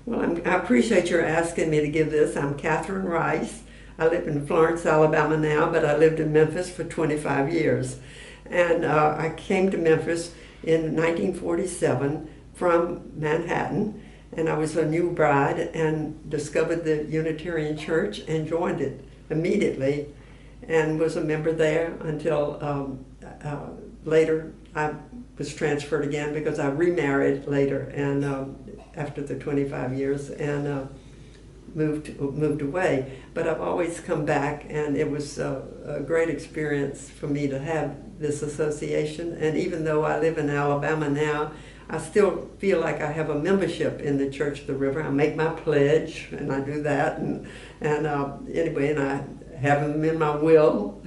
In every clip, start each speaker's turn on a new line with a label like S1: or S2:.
S1: Well, I appreciate your asking me to give this. I'm Kathryn Rice. I live in Florence, Alabama now, but I lived in Memphis for 25 years. And I came to Memphis in 1947 from Manhattan, and I was a new bride and discovered the Unitarian Church and joined it immediately and was a member there until later I was transferred again because I remarried later and after the 25 years and moved away. But I've always come back, and it was a great experience for me to have this association. And even though I live in Alabama now, I still feel like I have a membership in the Church of the River. I make my pledge, and I do that, and anyway, and I have them in my will.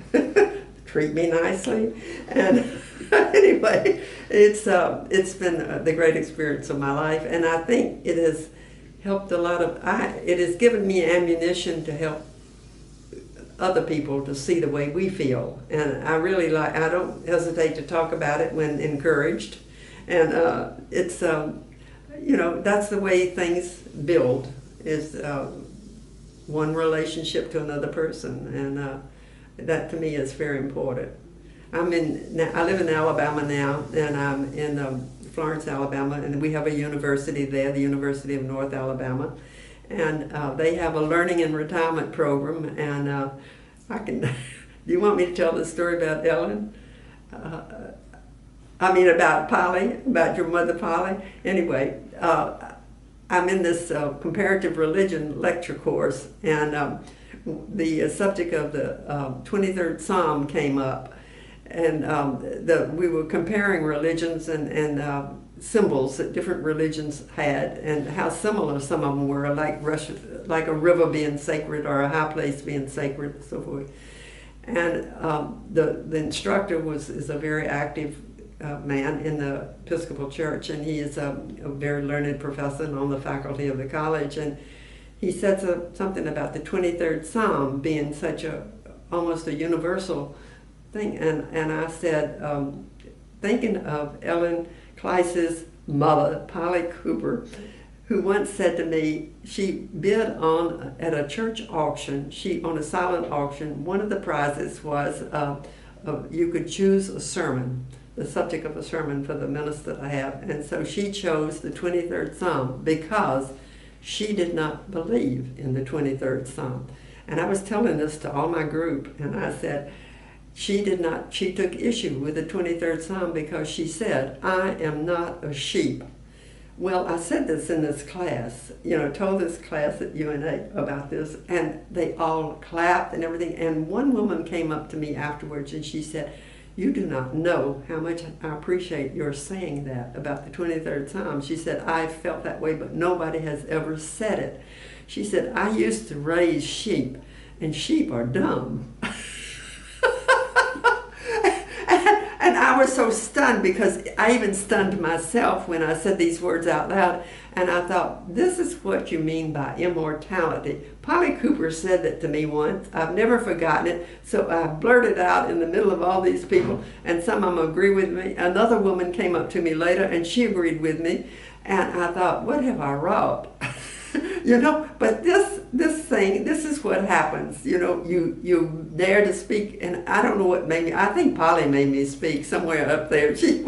S1: Treat me nicely, and anyway, it's been the great experience of my life, and I think it has helped a lot of. It has given me ammunition to help other people to see the way we feel, and I really like. I don't hesitate to talk about it when encouraged, and it's that's the way things build, is one relationship to another person, and that to me is very important. I live in Alabama now, and I'm in Florence, Alabama, and we have a university there, the University of North Alabama, and they have a learning and retirement program, and I can, do you want me to tell the story about Ellen? About Polly, about your mother Polly? Anyway, I'm in this comparative religion lecture course, and the subject of the 23rd Psalm came up, and we were comparing religions and symbols that different religions had, and how similar some of them were, like a river being sacred or a high place being sacred, and so forth. And the instructor is a very active man in the Episcopal Church, and he is a very learned professor and on the faculty of the college, and he said something about the 23rd Psalm being almost a universal thing, and I said, thinking of Ellen Klyce's mother, Polly Cooper, who once said to me, she bid at a church auction, on a silent auction, one of the prizes was you could choose a sermon, the subject of a sermon for the minister I have, and so she chose the 23rd Psalm because she did not believe in the 23rd Psalm. And I was telling this to all my group, and I said, she took issue with the 23rd Psalm because she said, I am not a sheep. Well, I said this in this class, told this class at UNA about this, and they all clapped and everything. And one woman came up to me afterwards, and she said, you do not know how much I appreciate your saying that about the 23rd Psalm. She said, I felt that way, but nobody has ever said it. She said, I used to raise sheep, and sheep are dumb. And I was so stunned, because I even stunned myself when I said these words out loud. And I thought, this is what you mean by immortality. Polly Cooper said that to me once. I've never forgotten it. So I blurted out in the middle of all these people, and some of them agree with me. Another woman came up to me later, and she agreed with me. And I thought, what have I wrought? But this is what happens. You dare to speak, and I don't know what made me. I think Polly made me speak somewhere up there. She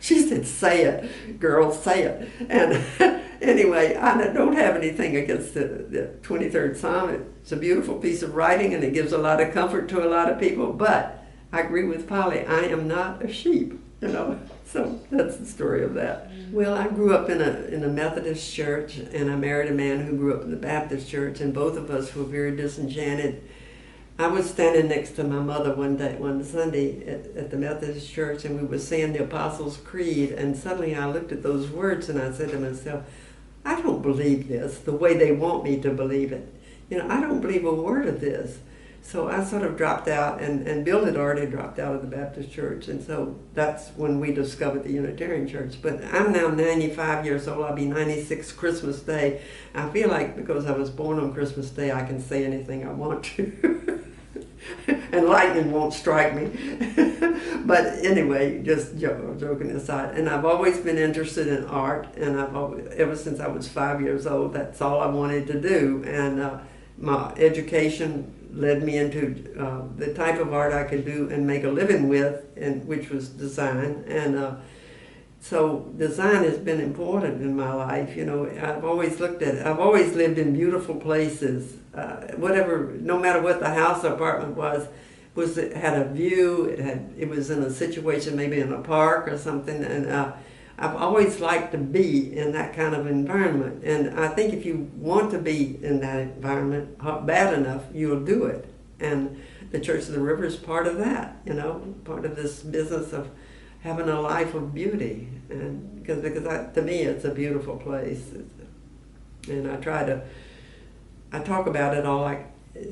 S1: said, "Say it, girl, say it." And anyway, I don't have anything against the 23rd Psalm. It's a beautiful piece of writing, and it gives a lot of comfort to a lot of people. But I agree with Polly. I am not a sheep. So that's the story of that. Well, I grew up in a Methodist church, and I married a man who grew up in the Baptist church, and both of us were very disenchanted. I was standing next to my mother one Sunday at the Methodist church, and we were saying the Apostles' Creed, and suddenly I looked at those words and I said to myself, I don't believe this the way they want me to believe it. I don't believe a word of this. So I sort of dropped out, and Bill had already dropped out of the Baptist church, and so that's when we discovered the Unitarian church. But I'm now 95 years old. I'll be 96 Christmas Day. I feel like because I was born on Christmas Day, I can say anything I want to. And lightning won't strike me. But anyway, just joking aside, and I've always been interested in art, and ever since I was 5 years old, that's all I wanted to do. And my education led me into the type of art I could do and make a living with, and which was design. And so design has been important in my life. You know, I've always looked at it. I've always lived in beautiful places. Whatever, no matter what the house or apartment was it had a view. It was in a situation, maybe in a park or something. And I've always liked to be in that kind of environment. And I think if you want to be in that environment bad enough, you'll do it. And the Church of the River is part of that. You know, part of this business of having a life of beauty, and because to me it's a beautiful place, and I talk about it all like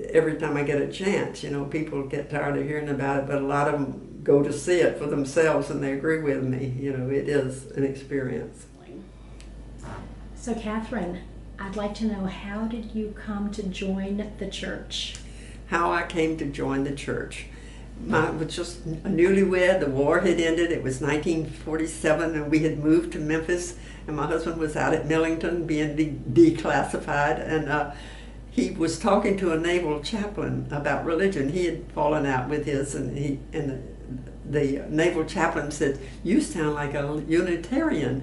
S1: every time I get a chance. You know, people get tired of hearing about it, but a lot of them go to see it for themselves, and they agree with me. You know, it is an experience.
S2: So Kathryn, I'd like to know, how did you come to join the church?
S1: How I came to join the church. I was just a newlywed. The war had ended. It was 1947, and we had moved to Memphis, and my husband was out at Millington being declassified, and he was talking to a naval chaplain about religion. He had fallen out with his, and the naval chaplain said, "You sound like a Unitarian."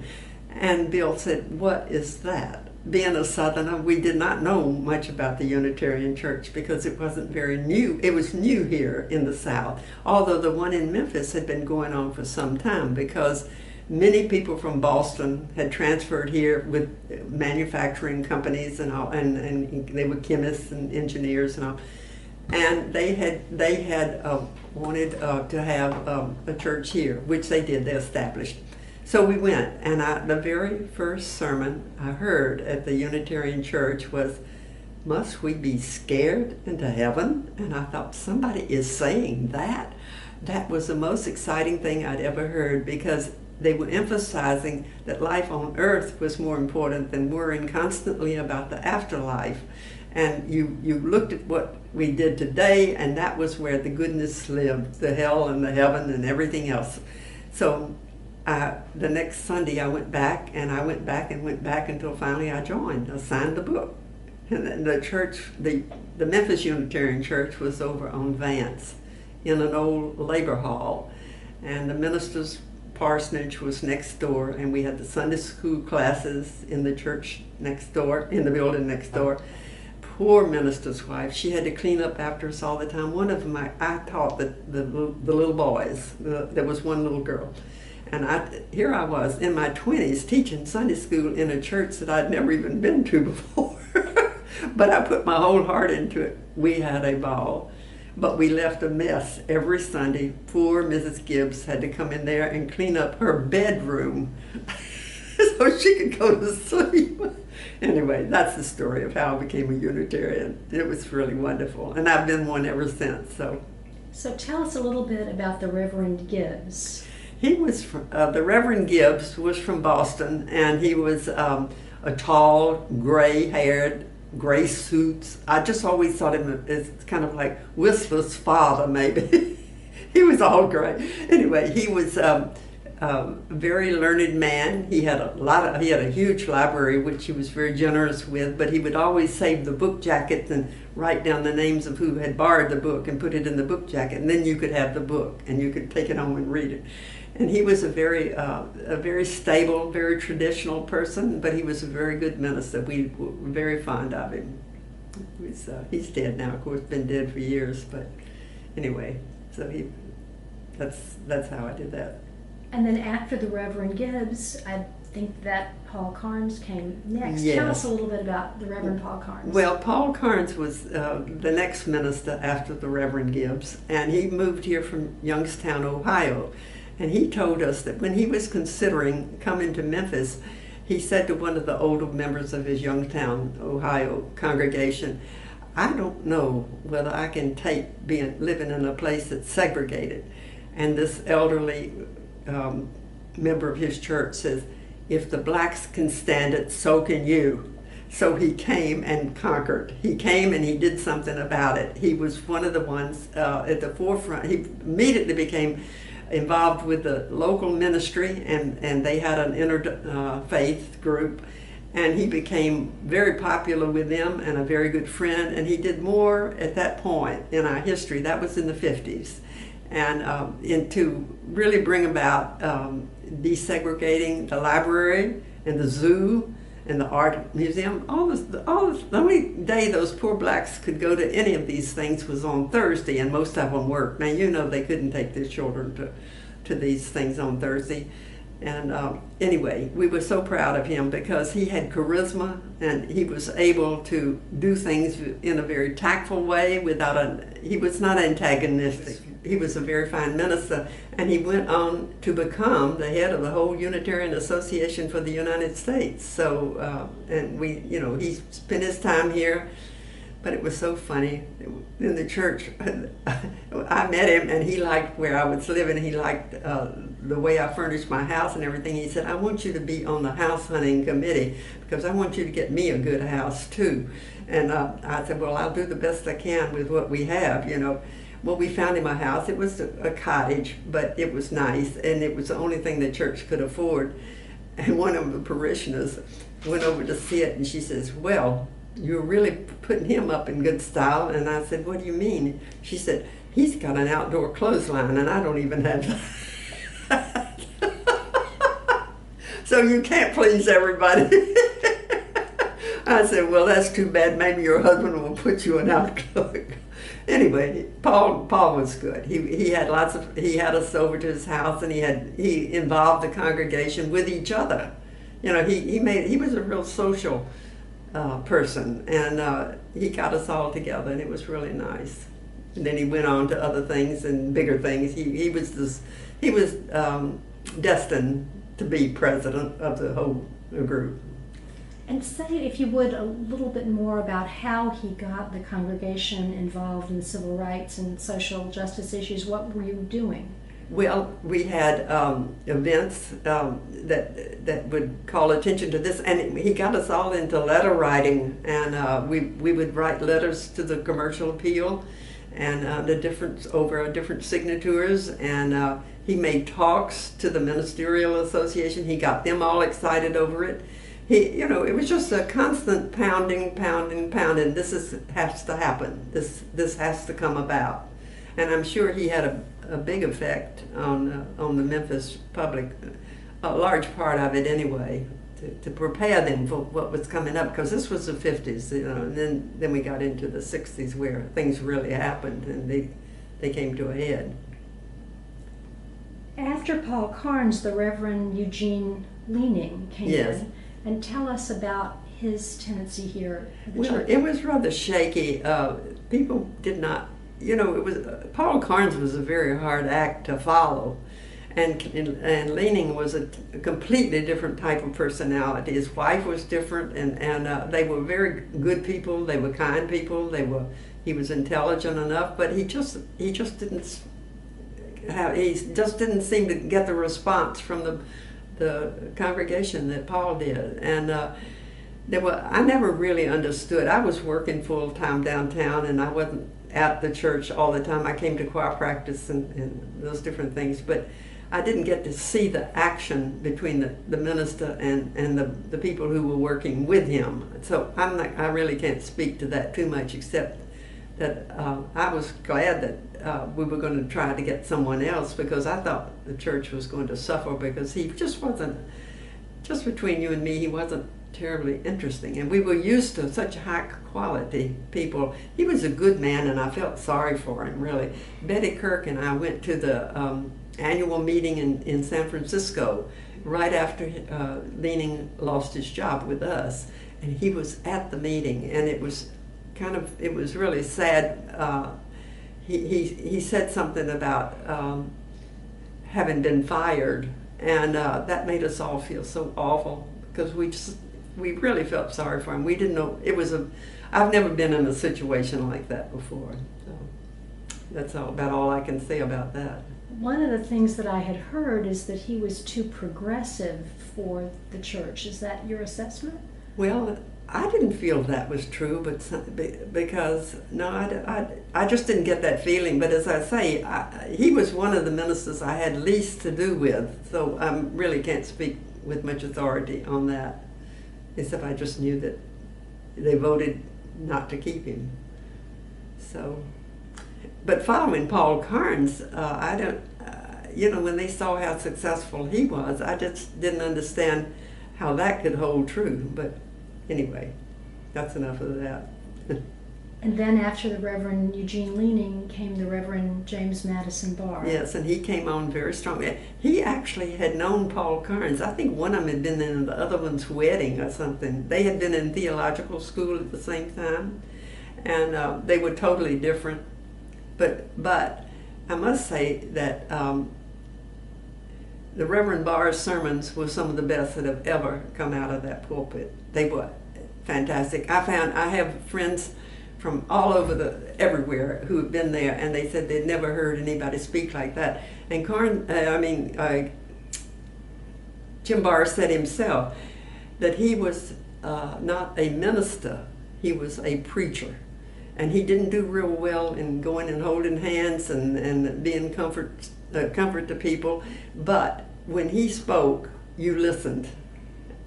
S1: And Bill said, "What is that?" Being a Southerner, we did not know much about the Unitarian Church because it wasn't very new. It was new here in the South, although the one in Memphis had been going on for some time, because many people from Boston had transferred here with manufacturing companies and all, and they were chemists and engineers and all. And they had wanted to have a church here, which they did. They established. So we went, and the very first sermon I heard at the Unitarian Church was, "Must we be scared into heaven?" And I thought, somebody is saying that. That was the most exciting thing I'd ever heard, because they were emphasizing that life on earth was more important than worrying constantly about the afterlife. And you looked at what we did today, and that was where the goodness lived, the hell and the heaven and everything else. So the next Sunday I went back, and I went back until finally I joined. I signed the book. And then the church, the Memphis Unitarian Church, was over on Vance in an old labor hall. And the minister's parsonage was next door, and we had the Sunday school classes in the church next door, in the building next door. Poor minister's wife, she had to clean up after us all the time. One of them, I taught the little boys. There was one little girl. And here I was in my 20s teaching Sunday school in a church that I'd never even been to before. But I put my whole heart into it. We had a ball, but we left a mess every Sunday. Poor Mrs. Gibbs had to come in there and clean up her bedroom so she could go to sleep. Anyway, that's the story of how I became a Unitarian. It was really wonderful, and I've been one ever since.
S2: So tell us a little bit about the Reverend Gibbs.
S1: He was from, the Reverend Gibbs was from Boston, and he was a tall, gray-haired, gray suits. I just always thought him as kind of like Whistler's father, maybe. He was all gray. Anyway, he was a very learned man. He had a huge library, which he was very generous with, but he would always save the book jackets and write down the names of who had borrowed the book and put it in the book jacket, and then you could have the book and you could take it home and read it. And he was a very stable, very traditional person, but he was a very good minister. We were very fond of him. He's dead now, of course, been dead for years, but anyway, so that's how I did that.
S2: And then after the Reverend Gibbs, I think that Paul Carnes came next.
S1: Yes.
S2: Tell us a little bit about the Reverend Paul Carnes.
S1: Well, Paul Carnes was the next minister after the Reverend Gibbs, and he moved here from Youngstown, Ohio. And he told us that when he was considering coming to Memphis, he said to one of the older members of his Youngstown, Ohio congregation, "I don't know whether I can take living in a place that's segregated." And this elderly member of his church says, "If the blacks can stand it, so can you." So he came and conquered. He came and he did something about it. He was one of the ones at the forefront. He immediately became involved with the local ministry, and they had an interfaith group, and he became very popular with them and a very good friend, and he did more at that point in our history. That was in the 50s. And to really bring about desegregating the library and the zoo and the art museum, the only day those poor blacks could go to any of these things was on Thursday, and most of them worked. Now, you know, they couldn't take their children to these things on Thursday. And anyway, we were so proud of him because he had charisma, and he was able to do things in a very tactful way he was not antagonistic. He was a very fine minister, and he went on to become the head of the whole Unitarian Association for the United States. So, and he spent his time here. But it was so funny. In the church, I met him, and he liked where I was living. He liked the way I furnished my house and everything. He said, I want you to be on the house hunting committee because I want you to get me a good house too. And I said, well, I'll do the best I can with what we have, Well, we found him a house. It was a cottage, but it was nice, and it was the only thing the church could afford. And one of the parishioners went over to see it, and she says, well, you're really putting him up in good style. And I said, what do you mean? She said, he's got an outdoor clothesline, and I don't even have that. So you can't please everybody. I said, well, that's too bad. Maybe your husband will put you an outdoor. Anyway, Paul was good. He had us over to his house, and he involved the congregation with each other. He was a real social person, and he got us all together, and it was really nice. And then he went on to other things and bigger things. He was destined to be president of the whole group.
S2: And say, if you would, a little bit more about how he got the congregation involved in civil rights and social justice issues. What were you doing?
S1: Well, we had events that would call attention to this, and he got us all into letter writing, and we would write letters to the Commercial Appeal, and over different signatures, and he made talks to the Ministerial Association. He got them all excited over it. It was just a constant pounding. This has to happen. This has to come about, and I'm sure he had a big effect on the Memphis public, a large part of it anyway, to prepare them for what was coming up, because this was the 50s, and then we got into the 60s where things really happened, and they came to a head.
S2: After Paul Carnes, the Reverend Eugene Leaning came in, and tell us about his tenancy here at the church.
S1: It was rather shaky. People did not, Paul Carnes was a very hard act to follow, and Leaning was a completely different type of personality. His wife was different, and they were very good people. They were kind people. He was intelligent enough, but he just didn't seem to get the response from the congregation that Paul did, and I never really understood. I was working full time downtown, and I wasn't at the church all the time. I came to choir practice and those different things, but I didn't get to see the action between the minister and the people who were working with him. So I really can't speak to that too much, except that I was glad that we were going to try to get someone else, because I thought the church was going to suffer, because he just wasn't, just between you and me, he wasn't terribly interesting. And we were used to such high quality people. He was a good man, and I felt sorry for him, really. Betty Kirk and I went to the annual meeting in San Francisco right after Leaning lost his job with us. And he was at the meeting, and it was really sad. He said something about having been fired, and that made us all feel so awful, because we really felt sorry for him. We didn't know I've never been in a situation like that before. So that's about all I can say about that.
S2: One of the things that I had heard is that he was too progressive for the church. Is that your assessment?
S1: Well, I didn't feel that was true, but because no, I just didn't get that feeling. But as I say, he was one of the ministers I had least to do with, so I really can't speak with much authority on that, except I just knew that they voted not to keep him. So, but following Paul Carnes, I don't, when they saw how successful he was, I just didn't understand how that could hold true. But anyway, that's enough of that.
S2: And then after the Reverend Eugene Leaning came the Reverend James Madison Barr.
S1: Yes, and he came on very strong. He actually had known Paul Carnes. I think one of them had been in the other one's wedding or something. They had been in theological school at the same time, and they were totally different. But I must say that the Reverend Barr's sermons were some of the best that have ever come out of that pulpit. They were fantastic. I have friends from all over everywhere who have been there, and they said they'd never heard anybody speak like that. And Jim Barr said himself that he was not a minister, he was a preacher. And he didn't do real well in going and holding hands and being comfort to people. But when he spoke, you listened.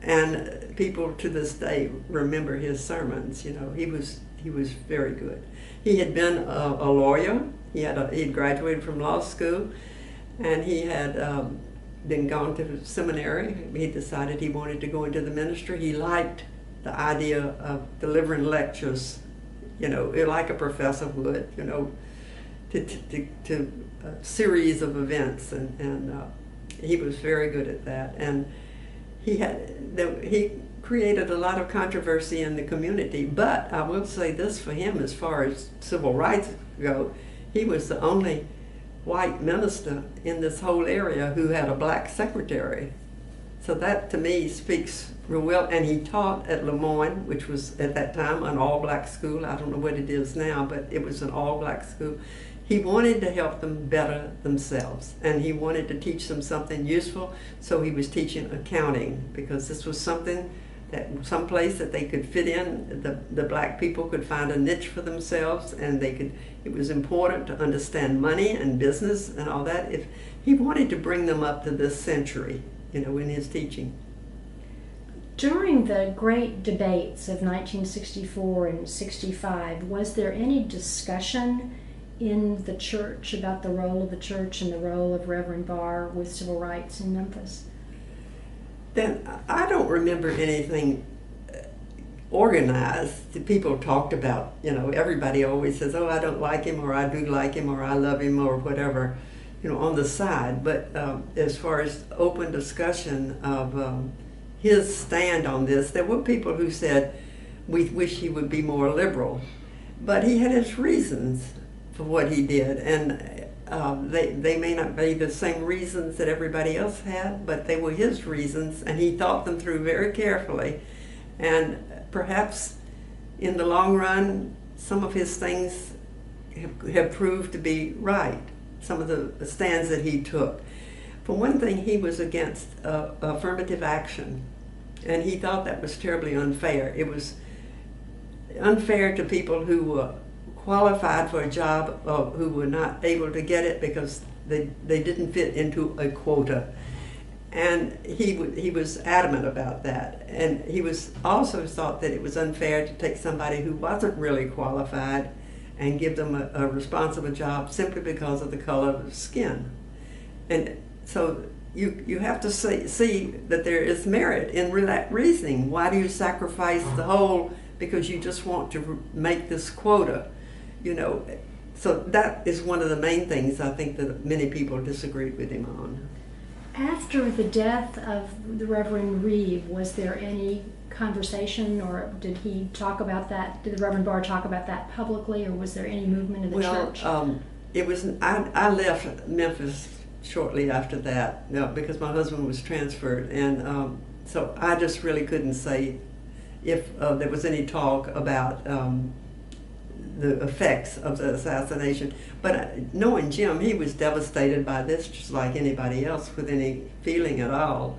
S1: And people to this day remember his sermons. He was very good. He had been a lawyer. He had graduated from law school, and he had been gone to seminary. He decided he wanted to go into the ministry. He liked the idea of delivering lectures, like a professor would, to a series of events, and he was very good at that. And he created a lot of controversy in the community, but I will say this for him, as far as civil rights go, he was the only white minister in this whole area who had a black secretary. So that to me speaks real well. And he taught at Lemoyne, which was at that time an all-black school. I don't know what it is now, but it was an all-black school. He wanted to help them better themselves, and he wanted to teach them something useful, so he was teaching accounting, because this was something some place that they could fit in. The black people could find a niche for themselves, and it was important to understand money and business and all that. If he wanted to bring them up to this century, in his teaching.
S2: During the great debates of 1964 and 65, was there any discussion in the church about the role of the church and the role of Reverend Barr with civil rights in Memphis?
S1: Then I don't remember anything organized that people talked about. Everybody always says, "Oh, I don't like him," or "I do like him," or "I love him," or whatever, on the side. But as far as open discussion of his stand on this, there were people who said, "We wish he would be more liberal," but he had his reasons for what he did, and they may not be the same reasons that everybody else had, but they were his reasons, and he thought them through very carefully. And perhaps in the long run, some of his things have proved to be right, some of the stands that he took. For one thing, he was against affirmative action, and he thought that was terribly unfair. It was unfair to people who were qualified for a job who were not able to get it because they didn't fit into a quota. And he was adamant about that. And he was also thought that it was unfair to take somebody who wasn't really qualified and give them a responsible job simply because of the color of the skin. And so you have to see that there is merit in that reasoning. Why do you sacrifice the whole because you just want to make this quota? So that is one of the main things I think that many people disagreed with him on.
S2: After the death of the Reverend Reeve, was there any conversation, or did he talk about that? Did the Reverend Barr talk about that publicly, or was there any movement in the church?
S1: It was. I left Memphis shortly after that, because my husband was transferred, and so I just really couldn't say if there was any talk about the effects of the assassination. But knowing Jim, he was devastated by this just like anybody else with any feeling at all.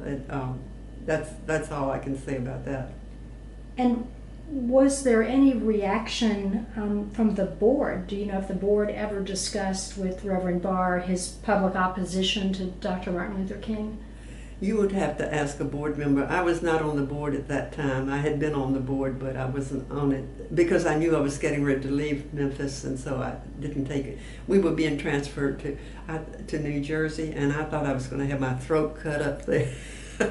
S1: That's all I can say about that.
S2: And Was there any reaction from the board? Do you know if the board ever discussed with Reverend Barr his public opposition to Dr. Martin Luther King?
S1: You would have to ask a board member. I was not on the board at that time. I had been on the board, but I wasn't on it because I knew I was getting ready to leave Memphis, and so I didn't take it. We were being transferred to New Jersey, and I thought I was going to have my throat cut up there.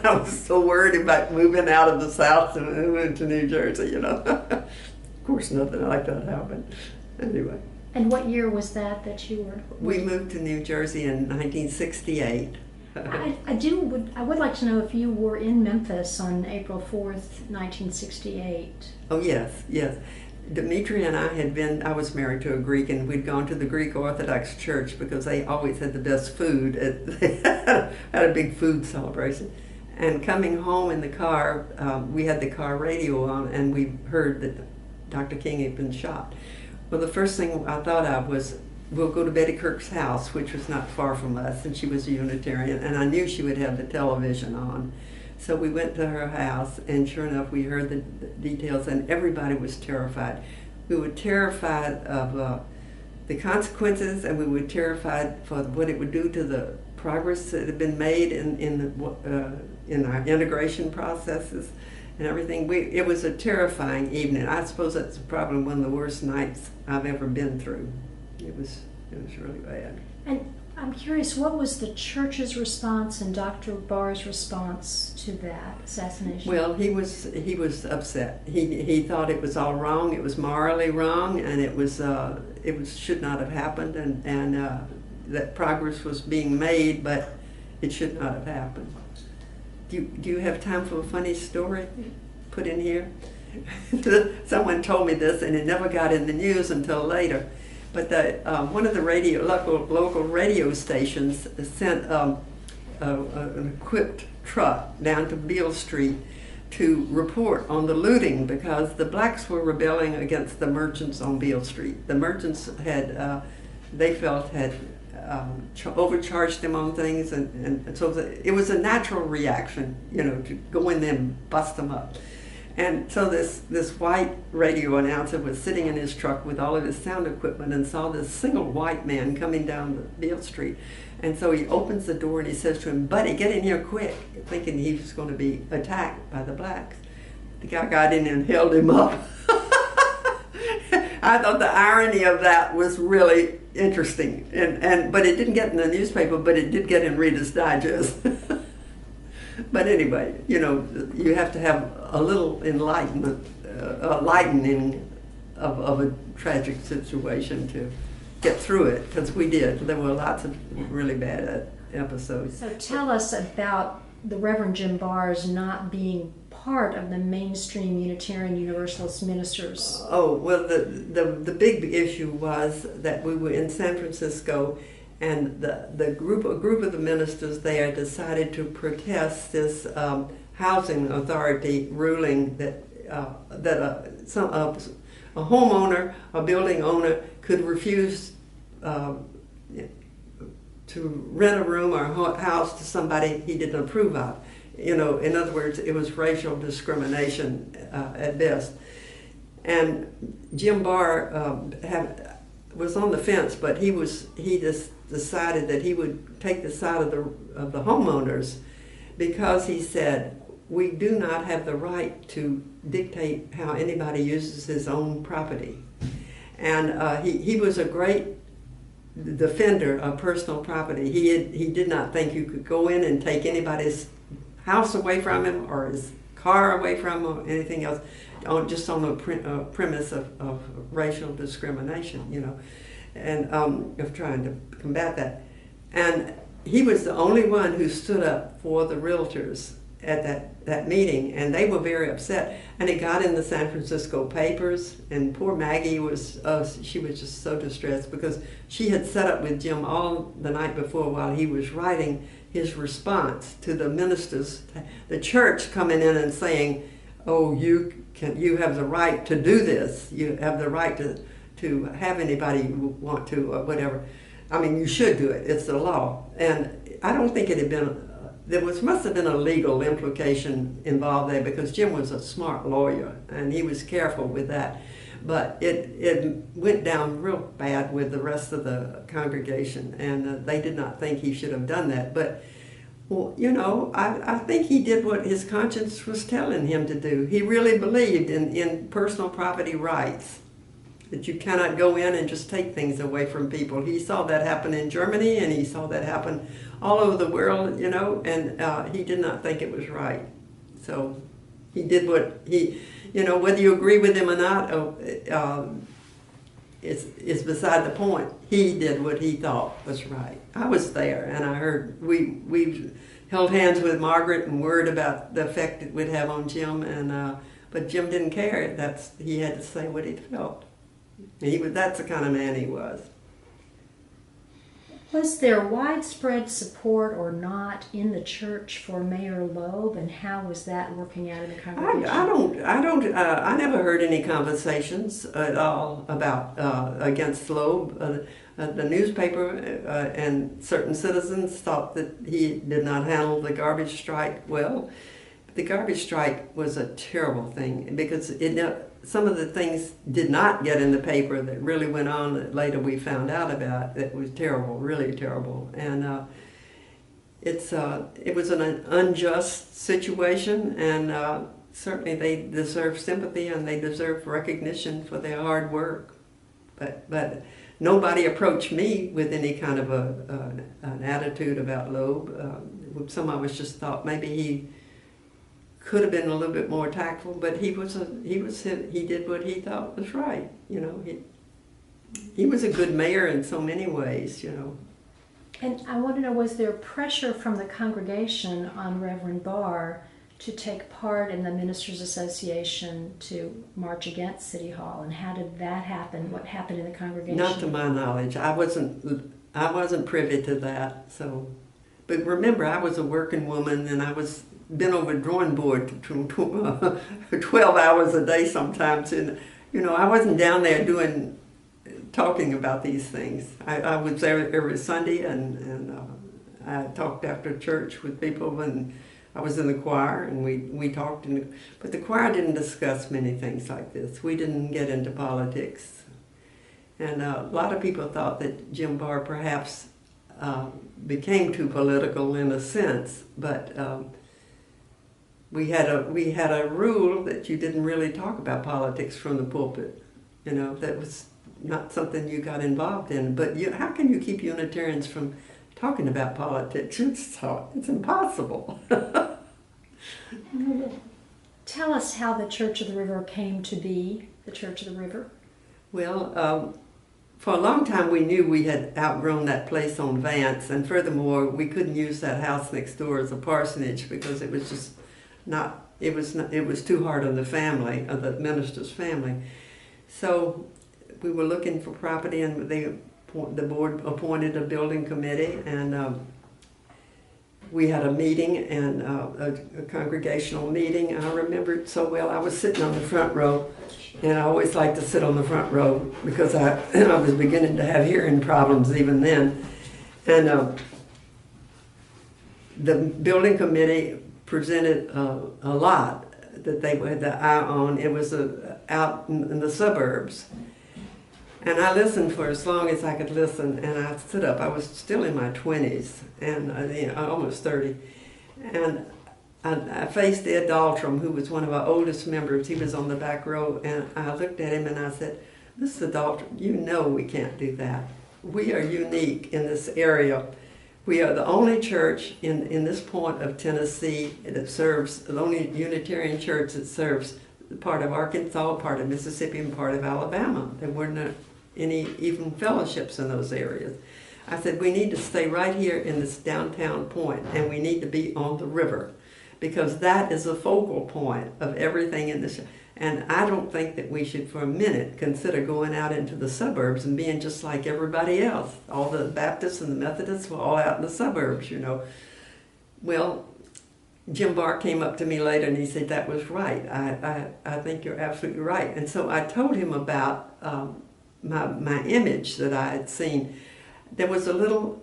S1: I was so worried about moving out of the South and moving to New Jersey, you know. Of course, nothing like that happened. Anyway.
S2: And what year was that you were?
S1: We moved to New Jersey in 1968.
S2: I would like to know if you were in Memphis on April 4th, 1968.
S1: Oh, yes, yes. Dimitri and I was married to a Greek, and we'd gone to the Greek Orthodox Church because they always had the best food. They had a big food celebration. And coming home in the car, we had the car radio on, and we heard that Dr. King had been shot. Well, the first thing I thought of was, we'll go to Betty Kirk's house, which was not far from us, and she was a Unitarian, and I knew she would have the television on. So we went to her house, and sure enough, we heard the details, and everybody was terrified. We were terrified of the consequences, and we were terrified for what it would do to the progress that had been made in our integration processes and everything. It was a terrifying evening. I suppose that's probably one of the worst nights I've ever been through. It was really bad.
S2: And I'm curious, what was the church's response and Dr. Barr's response to that assassination?
S1: Well, he was upset. He thought it was all wrong. It was morally wrong, and it should not have happened, and that progress was being made, but it should not have happened. Do you have time for a funny story put in here? Someone told me this, and it never got in the news until later. But one of the local radio stations sent an equipped truck down to Beale Street to report on the looting because the blacks were rebelling against the merchants on Beale Street. The merchants had overcharged them on things, and so it was a natural reaction, to go in there and bust them up. And so this white radio announcer was sitting in his truck with all of his sound equipment and saw this single white man coming down the Beale Street. And so he opens the door and he says to him, "Buddy, get in here quick," thinking he was going to be attacked by the blacks. The guy got in and held him up. I thought the irony of that was really interesting. But it didn't get in the newspaper, but it did get in Reader's Digest. But anyway, you have to have a little lightening of a tragic situation to get through it, because we did. There were lots of really bad episodes.
S2: So tell us about the Reverend Jim Barr's not being part of the mainstream Unitarian Universalist ministers.
S1: Oh, well, the big issue was that we were in San Francisco, and a group of the ministers there decided to protest this housing authority ruling that a homeowner, a building owner, could refuse to rent a room or a house to somebody he didn't approve of. In other words, it was racial discrimination at best. And Jim Barr was on the fence, but he just decided that he would take the side of the homeowners, because he said, we do not have the right to dictate how anybody uses his own property. And he was a great defender of personal property. He did not think you could go in and take anybody's house away from him or his car away from him or anything else, just on the premise of racial discrimination, and of trying to combat that. And he was the only one who stood up for the realtors at that meeting, and they were very upset. And it got in the San Francisco papers, and poor Maggie she was just so distressed, because she had set up with Jim all the night before while he was writing his response to the ministers, the church coming in and saying, "Oh, you have the right to do this. You have the right to have anybody you want to, or whatever. I mean, you should do it. It's the law." And I don't think it had been must have been a legal implication involved there because Jim was a smart lawyer and he was careful with that. But it went down real bad with the rest of the congregation, and they did not think he should have done that. But, well, you know, I think he did what his conscience was telling him to do. He really believed in personal property rights, that you cannot go in and just take things away from people. He saw that happen in Germany, and he saw that happen all over the world, you know, and he did not think it was right. So he did what he, you know, whether you agree with him or not, is beside the point. He did what he thought was right. I was there, and I heard, we held hands with Margaret and worried about the effect it would have on Jim, and but Jim didn't care. He had to say what he felt. That's the kind of man he was.
S2: Was there widespread support or not in the church for Mayor Loeb, and how was that working out in the congregation?
S1: I never heard any conversations at all about against Loeb. The newspaper and certain citizens thought that he did not handle the garbage strike well. The garbage strike was a terrible thing because some of the things did not get in the paper that really went on that later we found out about. That was terrible, really terrible. And it was an unjust situation, and certainly they deserve sympathy and they deserve recognition for their hard work. But nobody approached me with any kind of an attitude about Loeb. Some of us just thought maybe he could have been a little bit more tactful, but he did what he thought was right. You know, he was a good mayor in so many ways. You know.
S2: And I want to know, was there pressure from the congregation on Reverend Barr to take part in the Ministers Association to march against City Hall, and how did that happen? What happened in the congregation?
S1: Not to my knowledge. I wasn't privy to that. So, but remember, I was a working woman, and I was been over a drawing board 12 hours a day sometimes, and you know, I wasn't down there talking about these things. I was there every Sunday, and I talked after church with people, and I was in the choir, and we talked, but the choir didn't discuss many things like this. We didn't get into politics, and a lot of people thought that Jim Barr perhaps became too political in a sense, but we had a rule that you didn't really talk about politics from the pulpit. You know, that was not something you got involved in. But how can you keep Unitarians from talking about politics? It's impossible.
S2: Tell us how the Church of the River came to be the Church of the River.
S1: Well, for a long time we knew we had outgrown that place on Vance, and furthermore, we couldn't use that house next door as a parsonage because it was just it was too hard on the family, the minister's family. So we were looking for property, and the board appointed a building committee, and we had a meeting, and a congregational meeting. I remember it so well. I was sitting on the front row, and I always liked to sit on the front row because I was beginning to have hearing problems even then. And the building committee presented a lot that they had their eye on. It was out in the suburbs. And I listened for as long as I could listen, and I stood up. I was still in my 20s, and almost 30. And I faced Ed Daltram, who was one of our oldest members. He was on the back row, and I looked at him and I said, "Mr. Daltram, you know we can't do that. We are unique in this area. We are the only church in this point of Tennessee that serves, the only Unitarian church that serves part of Arkansas, part of Mississippi, and part of Alabama. There weren't any even fellowships in those areas." I said, "We need to stay right here in this downtown point, and we need to be on the river, because that is a focal point of everything in this. And I don't think that we should for a minute consider going out into the suburbs and being just like everybody else. All the Baptists and the Methodists were all out in the suburbs, you know." Well, Jim Barr came up to me later and he said, "That was right. I think you're absolutely right." And so I told him about my image that I had seen. There was a little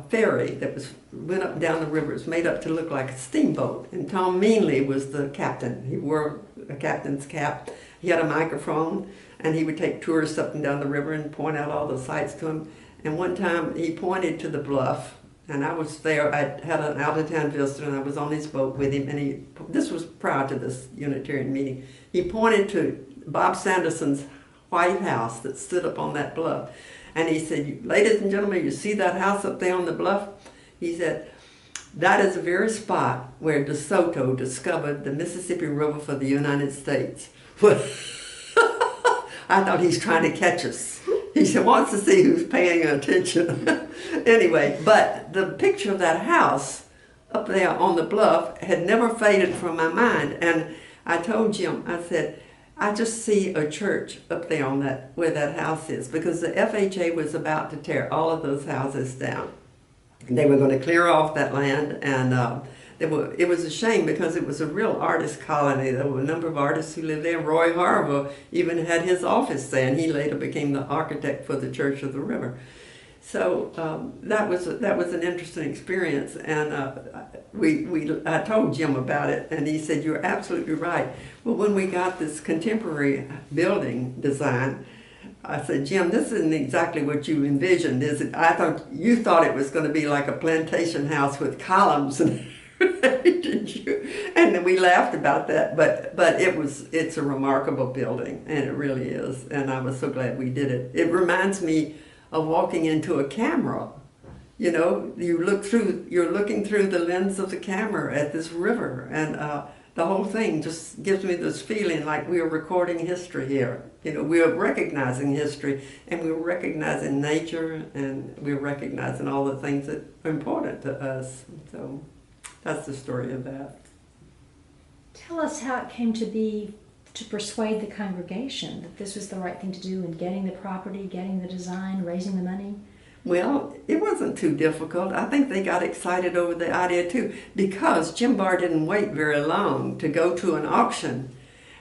S1: ferry that went up and down the river. It was made up to look like a steamboat. And Tom Meanley was the captain. He wore a captain's cap. He had a microphone, and he would take tourists up and down the river and point out all the sights to them. And one time he pointed to the bluff, and I was there. I had an out-of-town visitor, and I was on his boat with him. And this was prior to this Unitarian meeting. He pointed to Bob Sanderson's White House that stood up on that bluff. And he said, "Ladies and gentlemen, you see that house up there on the bluff?" He said, "That is the very spot where De Soto discovered the Mississippi River for the United States." I thought he's trying to catch us. He wants to see who's paying attention. Anyway, but the picture of that house up there on the bluff had never faded from my mind. And I told Jim, I said, "I just see a church up there on that, where that house is," because the FHA was about to tear all of those houses down. They were going to clear off that land, and it was a shame because it was a real artist colony. There were a number of artists who lived there. Roy Harville even had his office there, and he later became the architect for the Church of the River. So that was an interesting experience, and I told Jim about it, and he said, "You're absolutely right." Well, when we got this contemporary building design, I said, "Jim, this isn't exactly what you envisioned, is it? You thought it was going to be like a plantation house with columns." And did you? And then we laughed about that, but it's a remarkable building, and it really is, and I was so glad we did it. It reminds me of walking into a camera. You know, you're looking through the lens of the camera at this river, and the whole thing just gives me this feeling like we are recording history here. You know, we are recognizing history, and we're recognizing nature, and we're recognizing all the things that are important to us. So that's the story of that.
S2: Tell us how it came to be to persuade the congregation that this was the right thing to do in getting the property, getting the design, raising the money.
S1: Well, it wasn't too difficult. I think they got excited over the idea too, because Jim Barr didn't wait very long to go to an auction,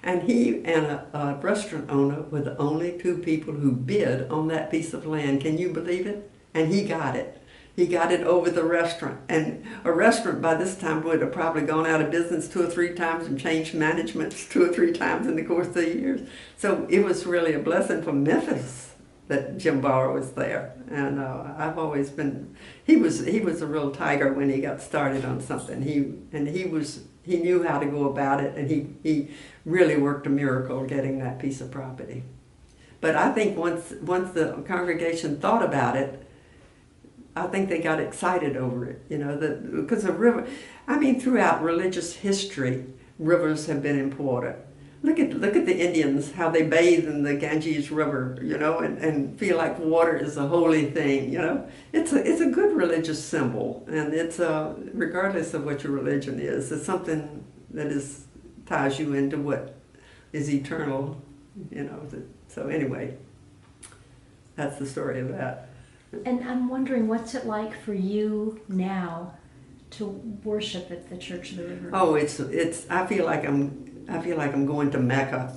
S1: and he and a restaurant owner were the only two people who bid on that piece of land. Can you believe it? And he got it. He got it over the restaurant, and a restaurant by this time would have probably gone out of business 2 or 3 times and changed managements 2 or 3 times in the course of the years. So it was really a blessing for Memphis that Jim Barr was there, and I've always been. He was a real tiger when he got started on something. He knew how to go about it, and he really worked a miracle getting that piece of property. But I think once the congregation thought about it, I think they got excited over it, you know, because the river, I mean, throughout religious history, rivers have been important. Look at the Indians, how they bathe in the Ganges River, you know, and feel like water is a holy thing, you know. It's a good religious symbol, and it's regardless of what your religion is, it's something that ties you into what is eternal, you know. So anyway, that's the story of that.
S2: And I'm wondering, what's it like for you now to worship at the Church of the River?
S1: Oh, it's. I feel like I'm going to Mecca.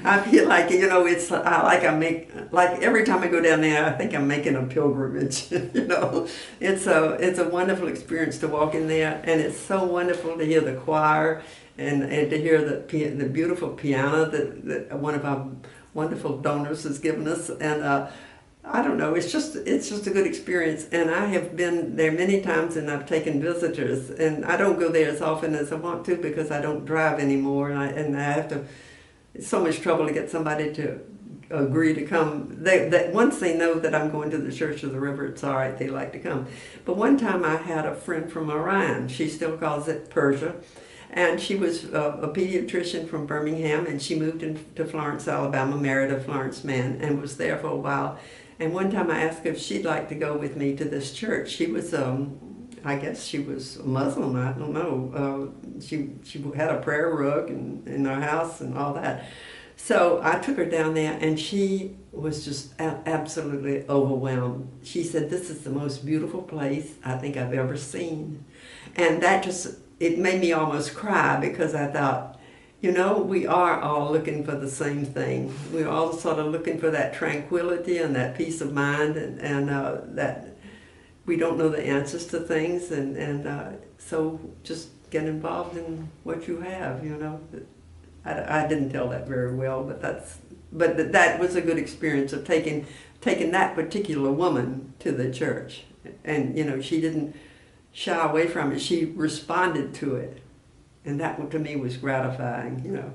S1: I feel like, you know, like every time I go down there, I think I'm making a pilgrimage. You know, it's a wonderful experience to walk in there, and it's so wonderful to hear the choir and to hear the beautiful piano that one of our wonderful donors has given us, and. I don't know, it's just a good experience, and I have been there many times, and I've taken visitors, and I don't go there as often as I want to because I don't drive anymore, and I have to, it's so much trouble to get somebody to agree to come. Once they know that I'm going to the Church of the River, it's all right, they like to come. But one time I had a friend from Iran, she still calls it Persia, and she was a pediatrician from Birmingham, and she moved into Florence, Alabama, married a Florence man, and was there for a while. And one time I asked her if she'd like to go with me to this church. She was, I guess she was a Muslim, I don't know. She had a prayer rug in her house and all that. So I took her down there, and she was just absolutely overwhelmed. She said, "This is the most beautiful place I think I've ever seen." And that it made me almost cry, because I thought, you know, we are all looking for the same thing. We're all sort of looking for that tranquility and that peace of mind, and that we don't know the answers to things, and so just get involved in what you have, you know. I didn't tell that very well, but that was a good experience of taking that particular woman to the church, and you know, she didn't shy away from it. She responded to it, and that to me was gratifying, you know.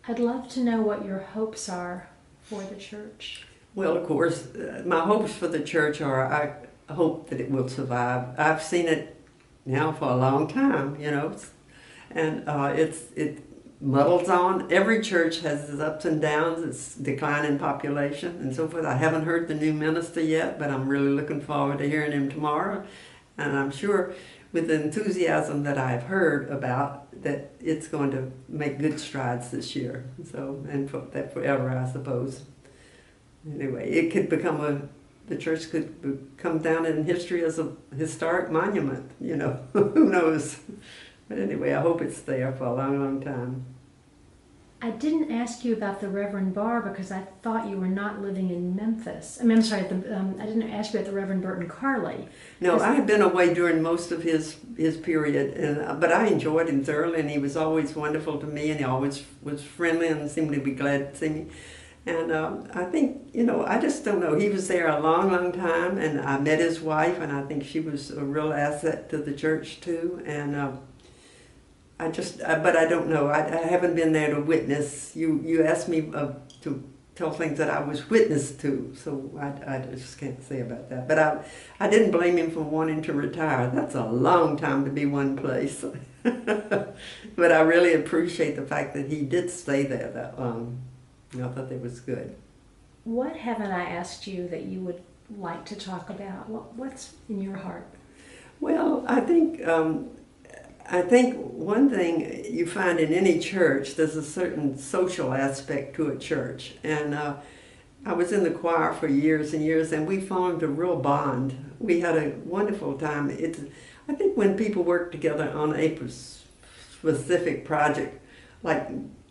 S2: I'd love to know what your hopes are for the church.
S1: Well, of course, my hopes for the church are I hope that it will survive. I've seen it now for a long time, you know, and it muddles on. Every church has its ups and downs, its decline in population and so forth. I haven't heard the new minister yet, but I'm really looking forward to hearing him tomorrow. And I'm sure with the enthusiasm that I've heard about, that it's going to make good strides this year. So, and for that forever, I suppose. Anyway, it could become the church could come down in history as a historic monument, you know. Who knows? But anyway, I hope it's there for a long, long time.
S2: I didn't ask you about the Reverend Barr because I thought you were not living in Memphis. I mean, I'm sorry, I didn't ask you about the Reverend Burton Carley.
S1: No, I had been away during most of his period, but I enjoyed him thoroughly, and he was always wonderful to me, and he always was friendly and seemed to be glad to see me. And I think, you know, I just don't know. He was there a long, long time, and I met his wife, and I think she was a real asset to the church too. And but I don't know. I haven't been there to witness. You asked me to tell things that I was witness to, so I just can't say about that. But I didn't blame him for wanting to retire. That's a long time to be one place. But I really appreciate the fact that he did stay there that long. I thought that was good.
S2: What haven't I asked you that you would like to talk about? What's in your heart?
S1: Well, I think one thing you find in any church, there's a certain social aspect to a church. And I was in the choir for years and years, and we formed a real bond. We had a wonderful time. I think when people work together on a specific project, like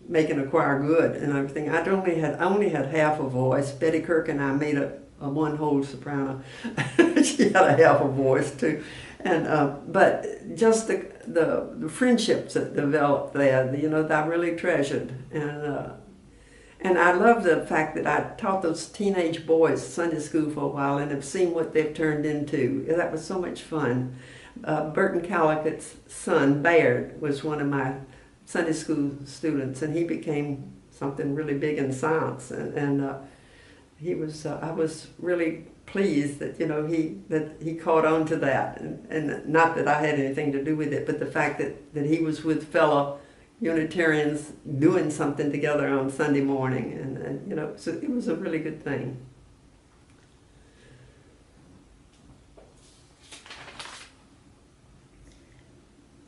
S1: making a choir good and everything, I only had half a voice. Betty Kirk and I made a one whole soprano. She had a half a voice too. And but just the friendships that developed there, you know, that I really treasured. And I love the fact that I taught those teenage boys Sunday school for a while and have seen what they've turned into. That was so much fun. Burton Callicut's son, Baird, was one of my Sunday school students, and he became something really big in science. And he was, I was really pleased that, you know, he caught on to that, and not that I had anything to do with it, but the fact that he was with fellow Unitarians doing something together on Sunday morning, and you know, so it was a really good thing.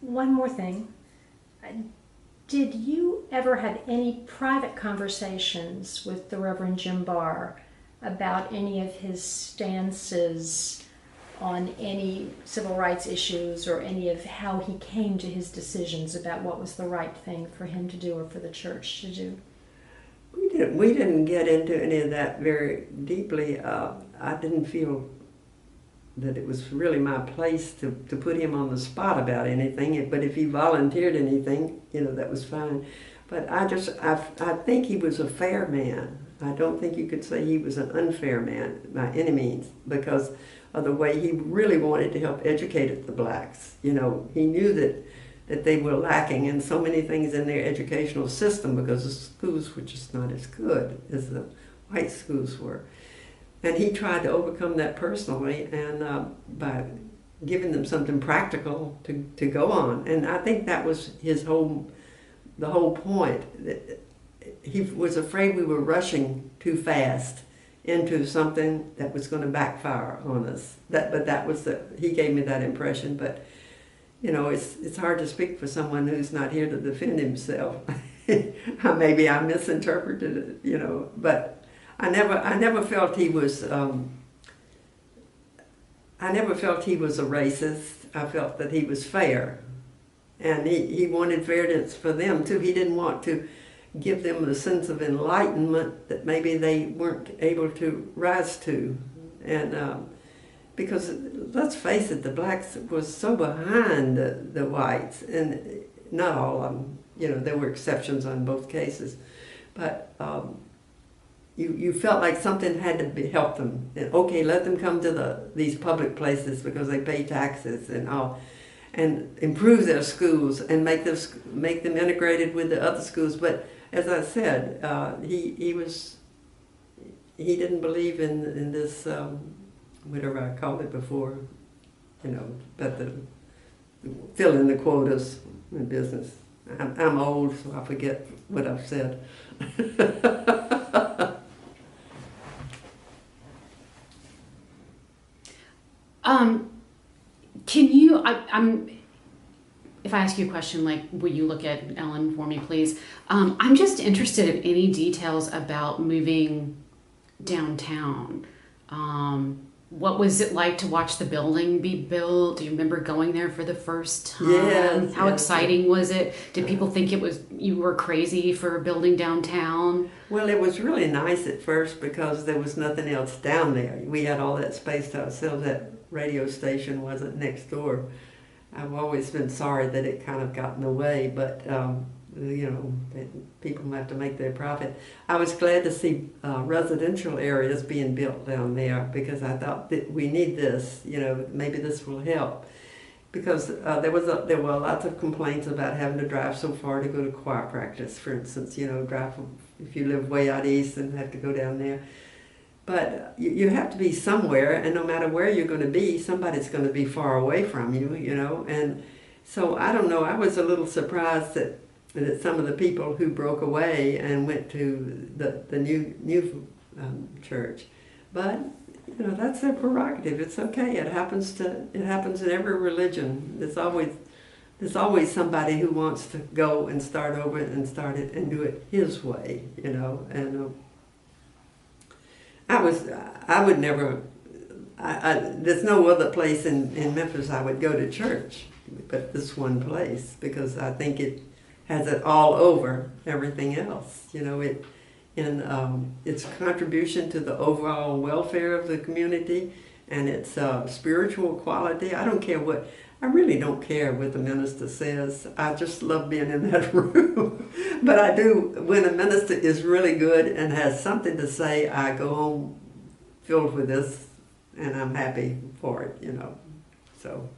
S2: One more thing. Did you ever have any private conversations with the Reverend Jim Barr about any of his stances on any civil rights issues or any of how he came to his decisions about what was the right thing for him to do or for the church to do?
S1: We didn't get into any of that very deeply. I didn't feel that it was really my place to put him on the spot about anything, but if he volunteered anything, you know, that was fine. But I think he was a fair man. I don't think you could say he was an unfair man by any means, because of the way he really wanted to help educate the blacks. You know, he knew that they were lacking in so many things in their educational system because the schools were just not as good as the white schools were. And he tried to overcome that personally, and by giving them something practical to go on. And I think that was the whole point. That he was afraid we were rushing too fast into something that was going to backfire on us. He gave me that impression. But you know, it's hard to speak for someone who's not here to defend himself. Maybe I misinterpreted it, you know, but. I never felt he was. I never felt he was a racist. I felt that he was fair, and he wanted fairness for them too. He didn't want to give them a sense of enlightenment that maybe they weren't able to rise to, and because let's face it, the blacks was so behind the whites, and not all of them. You know, there were exceptions on both cases, but you felt like something had to help them. And, okay, let them come to these public places because they pay taxes and all, and improve their schools and make them integrated with the other schools. But as I said, he didn't believe in this whatever I called it before, you know, but fill in the quotas in business. I'm old, so I forget what I've said.
S3: Can you, if I ask you a question, like, will you look at Ellen for me, please? I'm just interested in any details about moving downtown. What was it like to watch the building be built? Do you remember going there for the first time?
S1: Yes.
S3: How exciting was it? Did people think you were crazy for building downtown?
S1: Well, it was really nice at first because there was nothing else down there. We had all that space to ourselves. That radio station wasn't next door. I've always been sorry that it kind of got in the way, but you know, people have to make their profit. I was glad to see residential areas being built down there because I thought that we need this. You know, maybe this will help. Because there were lots of complaints about having to drive so far to go to choir practice, for instance. You know, drive if you live way out east and have to go down there. But you have to be somewhere, and no matter where you're going to be, somebody's going to be far away from you. You know, and so I don't know. I was a little surprised that some of the people who broke away and went to the new church, but you know, that's their prerogative. It's okay. It happens in every religion. There's always somebody who wants to go and start over and start it and do it his way. You know, and I would never. There's no other place in Memphis I would go to church, but this one place because I think it has it all over everything else. You know, its contribution to the overall welfare of the community and its spiritual quality. I really don't care what the minister says. I just love being in that room. But I do, when a minister is really good and has something to say, I go home filled with this and I'm happy for it, you know, so.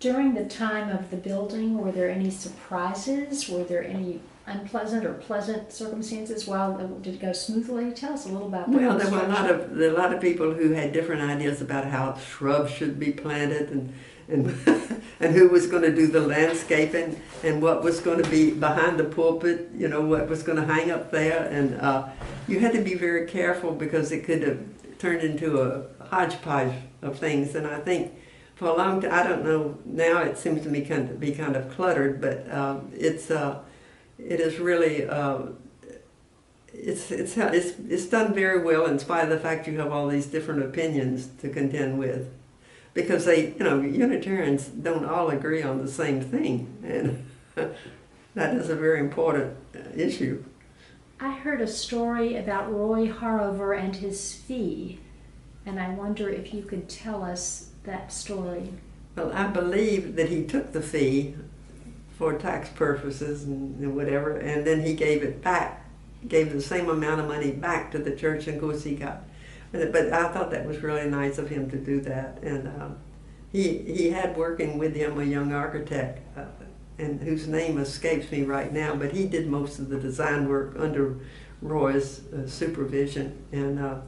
S2: During the time of the building, were there any surprises? Were there any unpleasant or pleasant circumstances? Did it go smoothly? Tell us a little about that.
S1: Well, there were a lot of people who had different ideas about how shrubs should be planted and and who was going to do the landscaping and what was going to be behind the pulpit, you know, what was going to hang up there. And you had to be very careful because it could have turned into a hodgepodge of things. And I think for a long time, I don't know, now it seems to me be kind of cluttered, but it is really, it's done very well in spite of the fact you have all these different opinions to contend with. Because Unitarians don't all agree on the same thing, and that is a very important issue.
S2: I heard a story about Roy Harover and his fee, and I wonder if you could tell us that story.
S1: Well, I believe that he took the fee for tax purposes and whatever, and then he gave it back, gave the same amount of money back to the church, and of course he got. But I thought that was really nice of him to do that, and he had working with him a young architect, and whose name escapes me right now, but he did most of the design work under Roy's supervision, and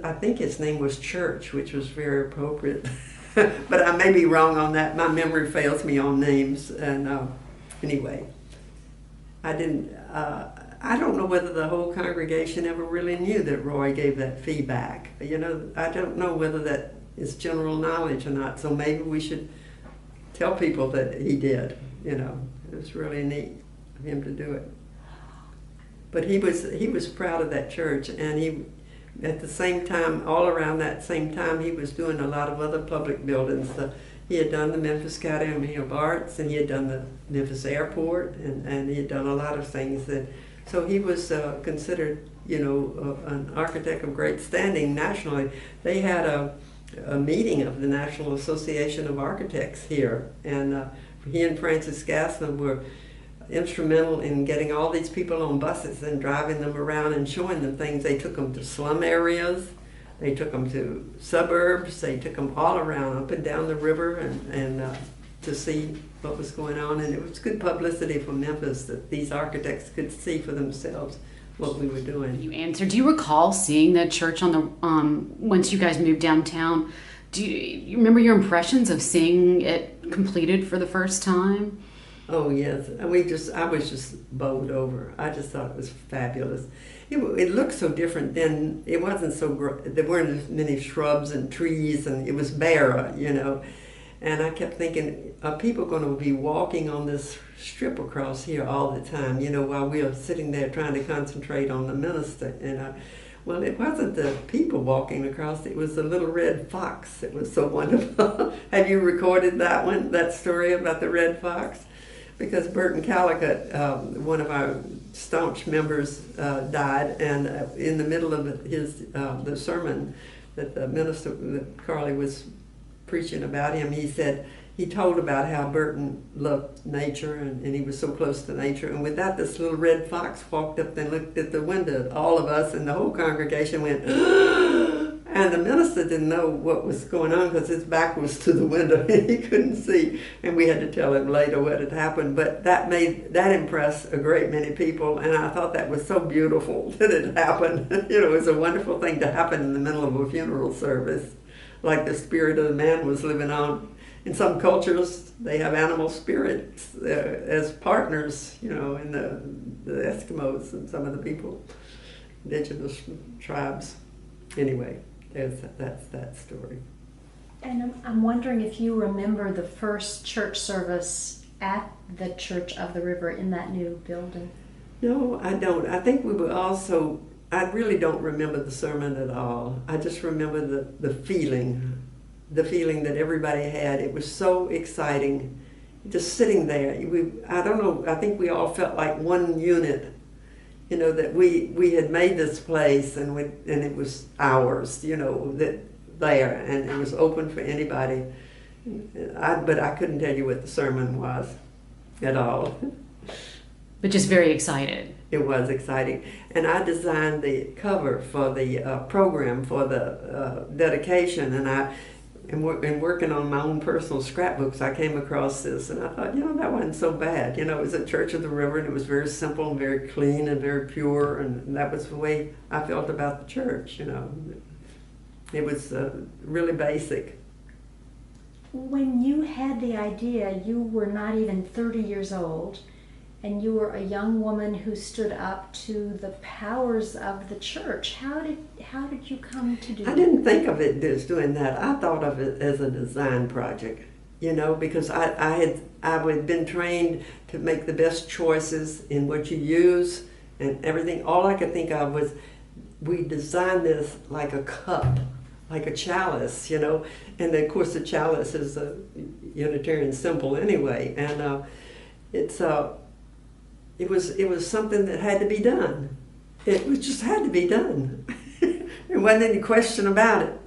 S1: I think his name was Church, which was very appropriate. But I may be wrong on that. My memory fails me on names. And anyway, I don't know whether the whole congregation ever really knew that Roy gave that fee back. You know, I don't know whether that is general knowledge or not. So maybe we should tell people that he did. You know, it was really neat of him to do it. But he was proud of that church, and he. At the same time, all around that same time, he was doing a lot of other public buildings. He had done the Memphis Academy of Arts, and he had done the Memphis Airport, and he had done a lot of things. So he was considered, you know, an architect of great standing nationally. They had a meeting of the National Association of Architects here, and he and Francis Gassman were instrumental in getting all these people on buses and driving them around and showing them things. They took them to slum areas, they took them to suburbs, they took them all around, up and down the river, and to see what was going on. And it was good publicity for Memphis that these architects could see for themselves what we were doing.
S3: You answered. Do you recall seeing that church on the once you guys moved downtown? Do you remember your impressions of seeing it completed for the first time?
S1: Oh yes, and I was just bowled over. I just thought it was fabulous. It looked so different then. It wasn't there weren't as many shrubs and trees, and it was bare, you know. And I kept thinking, are people going to be walking on this strip across here all the time, you know, while we are sitting there trying to concentrate on the minister? And well, it wasn't the people walking across, it was the little red fox. It was so wonderful. Have you recorded that story about the red fox? Because Burton Callicut, one of our staunch members, died, and in the middle of the sermon that the minister, that Carly was preaching about him, he told about how Burton loved nature, and he was so close to nature. And with that, this little red fox walked up and looked at the window. All of us and the whole congregation went, and the minister didn't know what was going on because his back was to the window. He couldn't see, and we had to tell him later what had happened. But that impressed a great many people, and I thought that was so beautiful that it happened. You know, it was a wonderful thing to happen in the middle of a funeral service, like the spirit of the man was living on. In some cultures, they have animal spirits as partners, you know, in the Eskimos and some of the people, indigenous tribes. Anyway, that's that story.
S2: And I'm wondering if you remember the first church service at the Church of the River in that new building.
S1: No, I don't. I think we were also, I really don't remember the sermon at all. I just remember the feeling that everybody had. It was so exciting, just sitting there. I don't know, I think we all felt like one unit, you know, that we had made this place, and it was ours, you know, and it was open for anybody. But I couldn't tell you what the sermon was at all.
S3: But just very excited.
S1: It was exciting. And I designed the cover for the program for the dedication, and working on my own personal scrapbooks, I came across this, and I thought, you know, that wasn't so bad. You know, it was at Church of the River, and it was very simple and very clean and very pure, and that was the way I felt about the church, you know. It was really basic.
S2: When you had the idea, you were not even 30 years old, and you were a young woman who stood up to the powers of the church. How did you come to do that?
S1: I didn't think of it as doing that. I thought of it as a design project, you know, because I had been trained to make the best choices in what you use and everything. All I could think of was, we designed this like a cup, like a chalice, you know, and of course the chalice is a Unitarian symbol anyway, and it was something that had to be done. It just had to be done. There wasn't any question about it.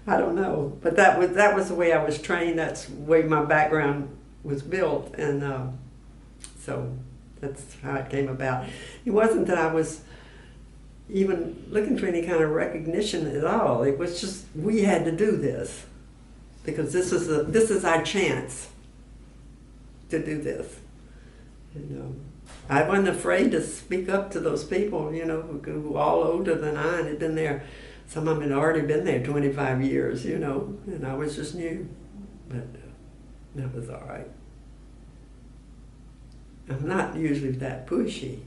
S1: I don't know, but that was the way I was trained. That's the way my background was built, and so that's how it came about. It wasn't that I was even looking for any kind of recognition at all. It was just, we had to do this because this is our chance to do this. You know, I wasn't afraid to speak up to those people, you know, who were all older than I and had been there. Some of them had already been there 25 years, you know, and I was just new. But that was all right. I'm not usually that pushy.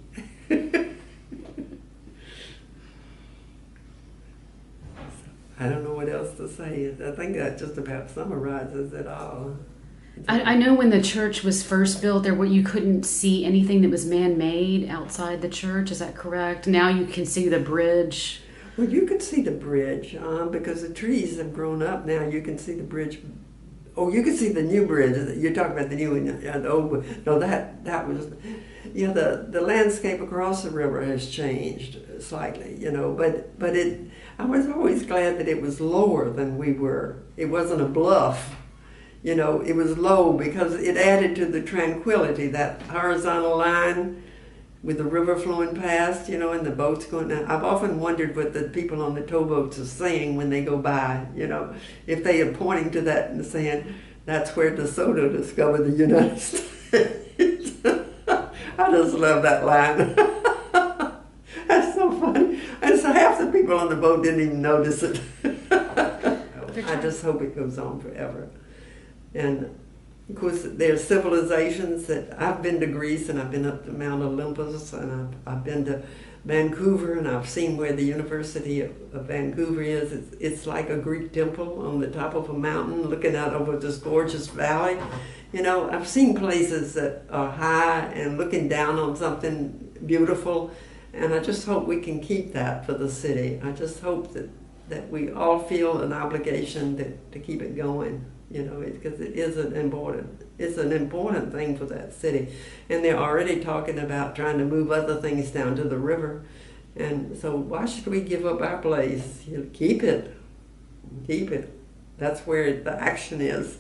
S1: I don't know what else to say. I think that just about summarizes it all.
S3: I know when the church was first built, you couldn't see anything that was man-made outside the church. Is that correct? Now you can see the bridge.
S1: Well, you can see the bridge because the trees have grown up now. You can see the bridge Oh, you can see the new bridge. You're talking about the new one. Yeah, the old one. No, that was, yeah, the landscape across the river has changed slightly, you know, but I was always glad that it was lower than we were. It wasn't a bluff, you know, it was low because it added to the tranquility, that horizontal line with the river flowing past, you know, and the boats going down. I've often wondered what the people on the towboats are saying when they go by, you know, if they are pointing to that and saying, that's where DeSoto discovered the United States. I just love that line. That's so funny. And so half the people on the boat didn't even notice it. I just hope it goes on forever. And of course, there's civilizations that I've been to Greece, and I've been up to Mount Olympus, and I've been to Vancouver, and I've seen where the University of Vancouver is. It's like a Greek temple on the top of a mountain looking out over this gorgeous valley. You know, I've seen places that are high and looking down on something beautiful, and I just hope we can keep that for the city. I just hope that we all feel an obligation to keep it going. You know, because it is an important thing for that city, and they're already talking about trying to move other things down to the river, and so why should we give up our place? You know, keep it. That's where the action is.